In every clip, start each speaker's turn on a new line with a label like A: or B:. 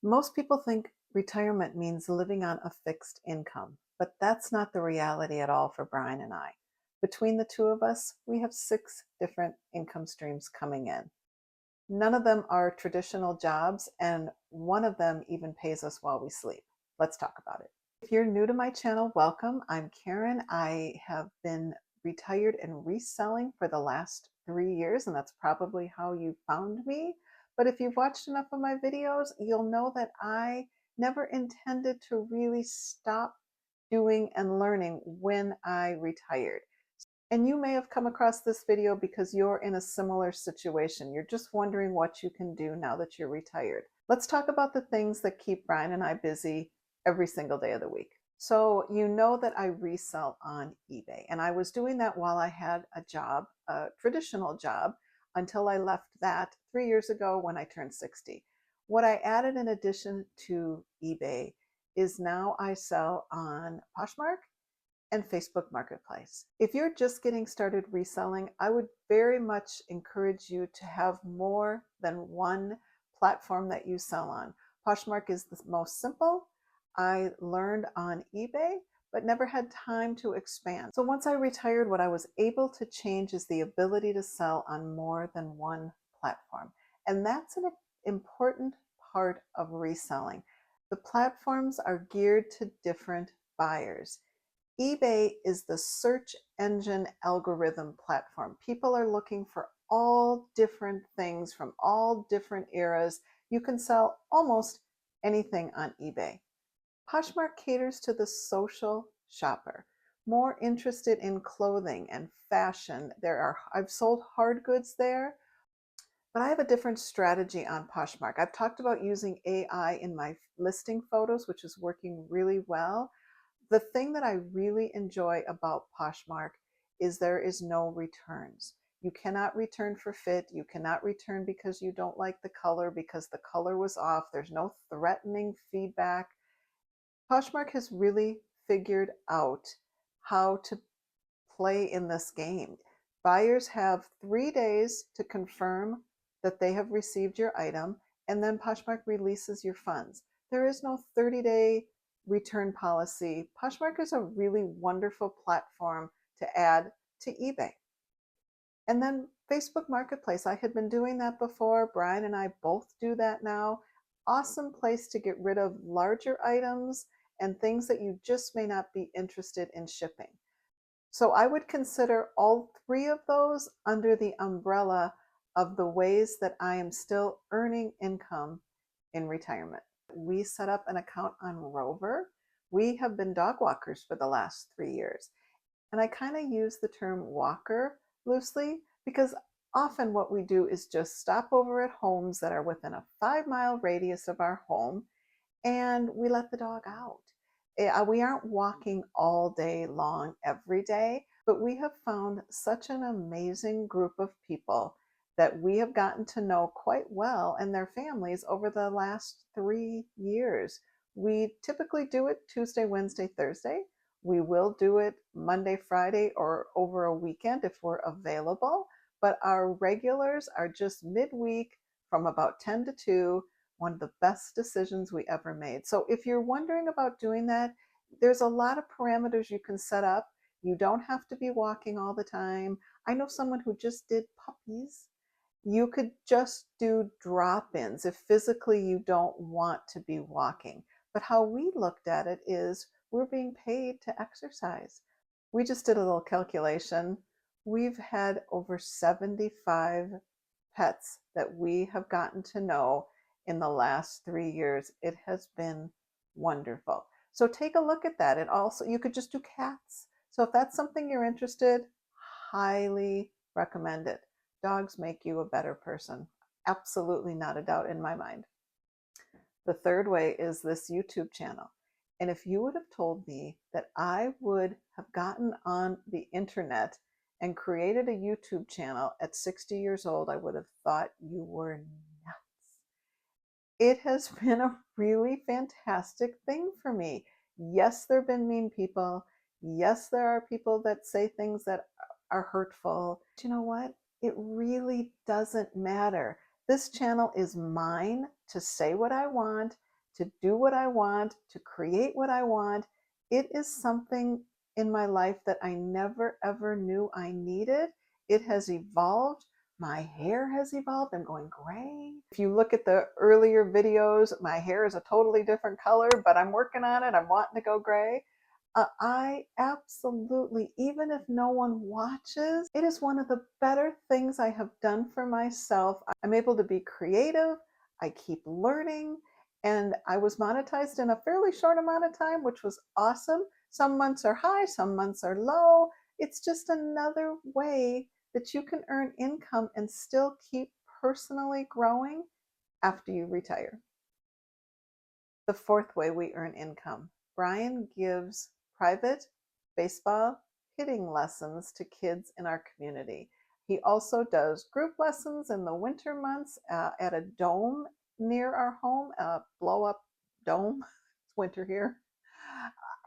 A: Most people think retirement means living on a fixed income, but that's not the reality at all for Brian and I. Between the two of us, we have 6 different income streams coming in. None of them are traditional jobs, and one of them even pays us while we sleep. Let's talk about it. If you're new to my channel, welcome. I'm Karen. I have been retired and reselling for the last 3 years, and that's probably how you found me. But if you've watched enough of my videos, you'll know that I never intended to really stop doing and learning when I retired. And you may have come across this video because you're in a similar situation. You're just wondering what you can do now that you're retired. Let's talk about the things that keep Brian and I busy every single day of the week. So you know that I resell on eBay, and I was doing that while I had a job, a traditional job, until I left that 3 years ago when I turned 60. What I added in addition to eBay is now I sell on Poshmark and Facebook Marketplace. If you're just getting started reselling, I would very much encourage you to have more than one platform that you sell on. Poshmark is the most simple. I learned on eBay, but never had time to expand. So once I retired, what I was able to change is the ability to sell on more than one platform. And that's an important part of reselling. The platforms are geared to different buyers. eBay is the search engine algorithm platform. People are looking for all different things from all different eras. You can sell almost anything on eBay. Poshmark caters to the social shopper, more interested in clothing and fashion. I've sold hard goods there, but I have a different strategy on Poshmark. I've talked about using AI in my listing photos, which is working really well. The thing that I really enjoy about Poshmark is there is no returns. You cannot return for fit. You cannot return because you don't like the color, because the color was off. There's no threatening feedback. Poshmark has really figured out how to play in this game. Buyers have 3 days to confirm that they have received your item, and then Poshmark releases your funds. There is no 30-day return policy. Poshmark is a really wonderful platform to add to eBay. And then Facebook Marketplace. I had been doing that before. Brian and I both do that now. Awesome place to get rid of larger items and things that you just may not be interested in shipping. So I would consider all 3 of those under the umbrella of the ways that I am still earning income in retirement. We set up an account on Rover. We have been dog walkers for the last 3 years. And I kind of use the term walker loosely because often what we do is just stop over at homes that are within a 5-mile radius of our home, and we let the dog out. We aren't walking all day long every day, but we have found such an amazing group of people that we have gotten to know quite well and their families over the last 3 years. We typically do it Tuesday, Wednesday, Thursday. We will do it Monday, Friday, or over a weekend if we're available. But our regulars are just midweek from about 10 to 2, one of the best decisions we ever made. So if you're wondering about doing that, there's a lot of parameters you can set up. You don't have to be walking all the time. I know someone who just did puppies. You could just do drop-ins if physically you don't want to be walking. But how we looked at it is we're being paid to exercise. We just did a little calculation. We've had over 75 pets that we have gotten to know in the last 3 years. It has been wonderful. So take a look at that. It also, you could just do cats. So if that's something you're interested, highly recommend it. Dogs make you a better person. Absolutely not a doubt in my mind. The third way is this YouTube channel. And if you would have told me that I would have gotten on the internet and created a YouTube channel at 60 years old, I would have thought you were nuts. It has been a really fantastic thing for me. Yes, there have been mean people. Yes, there are people that say things that are hurtful. But you know what? It really doesn't matter. This channel is mine to say what I want to do what I want, to create what I want. It is something in my life that I never ever knew I needed. It has evolved. My hair has evolved. I'm going gray. If you look at the earlier videos, my hair is a totally different color, but I'm working on it. I'm wanting to go gray. I absolutely, even if no one watches, it is one of the better things I have done for myself. I'm able to be creative. I keep learning, and I was monetized in a fairly short amount of time, which was awesome. Some months are high, some months are low. It's just another way that you can earn income and still keep personally growing after you retire. The fourth way we earn income. Brian gives private baseball hitting lessons to kids in our community. He also does group lessons in the winter months at a dome near our home, a blow up dome. It's winter here.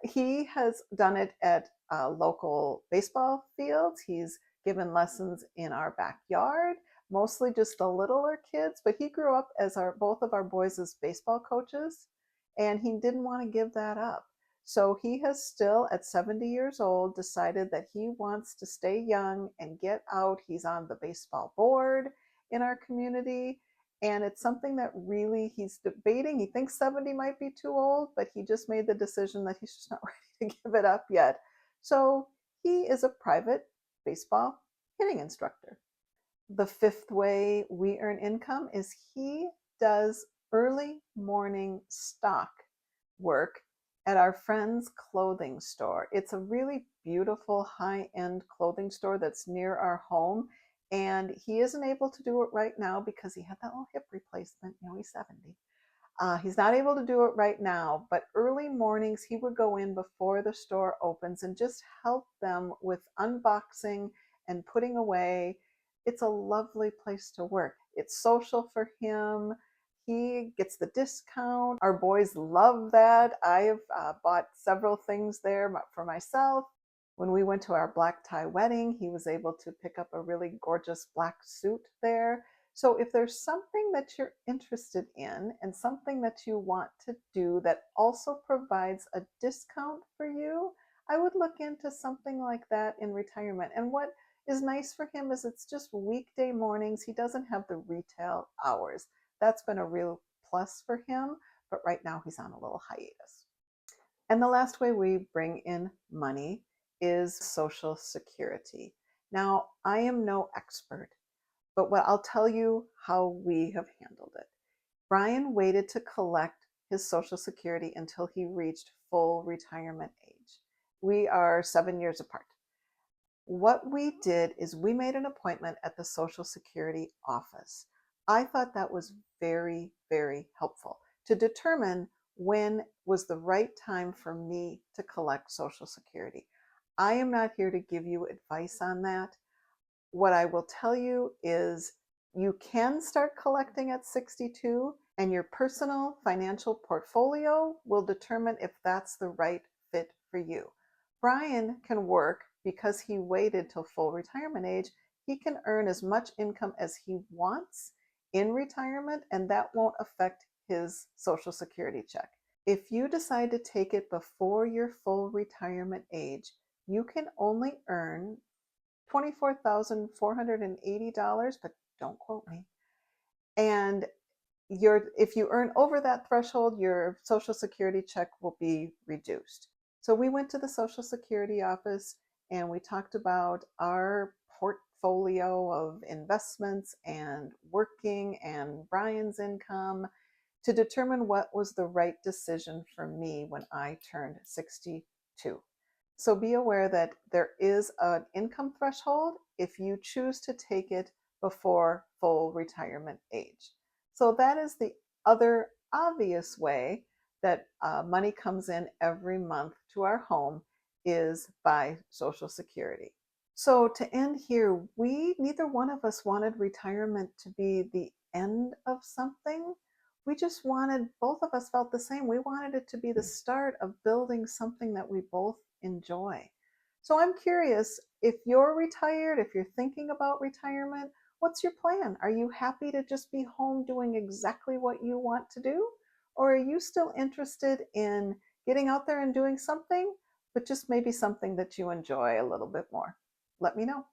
A: He has done it at local baseball fields. He's given lessons in our backyard, mostly just the littler kids, but he grew up as both of our boys as baseball coaches, and he didn't want to give that up. So he has still, at 70 years old, decided that he wants to stay young and get out. He's on the baseball board in our community. And it's something that really he's debating. He thinks 70 might be too old, but he just made the decision that he's just not ready to give it up yet. So he is a private baseball hitting instructor. The fifth way we earn income is he does early morning stock work at our friend's clothing store. It's a really beautiful high-end clothing store that's near our home. And he isn't able to do it right now because he had that little hip replacement. He's 70. He's not able to do it right now, but early mornings he would go in before the store opens and just help them with unboxing and putting away. It's a lovely place to work. It's social for him. He gets the discount. Our boys love that. I have bought several things there for myself. When we went to our black tie wedding, he was able to pick up a really gorgeous black suit there. So if there's something that you're interested in and something that you want to do that also provides a discount for you, I would look into something like that in retirement. And what is nice for him is it's just weekday mornings. He doesn't have the retail hours. That's been a real plus for him, but right now he's on a little hiatus. And the last way we bring in money is Social Security. Now, I am no expert, but what I'll tell you how we have handled it. Brian waited to collect his Social Security until he reached full retirement age. We are 7 years apart. What we did is we made an appointment at the Social Security office. I thought that was very, very helpful to determine when was the right time for me to collect Social Security. I am not here to give you advice on that. What I will tell you is you can start collecting at 62, and your personal financial portfolio will determine if that's the right fit for you. Brian can work because he waited till full retirement age. He can earn as much income as he wants in retirement, and that won't affect his Social Security check. If you decide to take it before your full retirement age, you can only earn $24,480, but don't quote me. And if you earn over that threshold, your Social Security check will be reduced. So we went to the Social Security office and we talked about our portfolio of investments and working and Brian's income to determine what was the right decision for me when I turned 62. So be aware that there is an income threshold if you choose to take it before full retirement age. So that is the other obvious way that money comes in every month to our home is by Social Security. So to end here, neither one of us wanted retirement to be the end of something. We just wanted, both of us felt the same. We wanted it to be the start of building something that we both enjoy. So I'm curious, if you're retired, if you're thinking about retirement, what's your plan? Are you happy to just be home doing exactly what you want to do? Or are you still interested in getting out there and doing something, but just maybe something that you enjoy a little bit more? Let me know.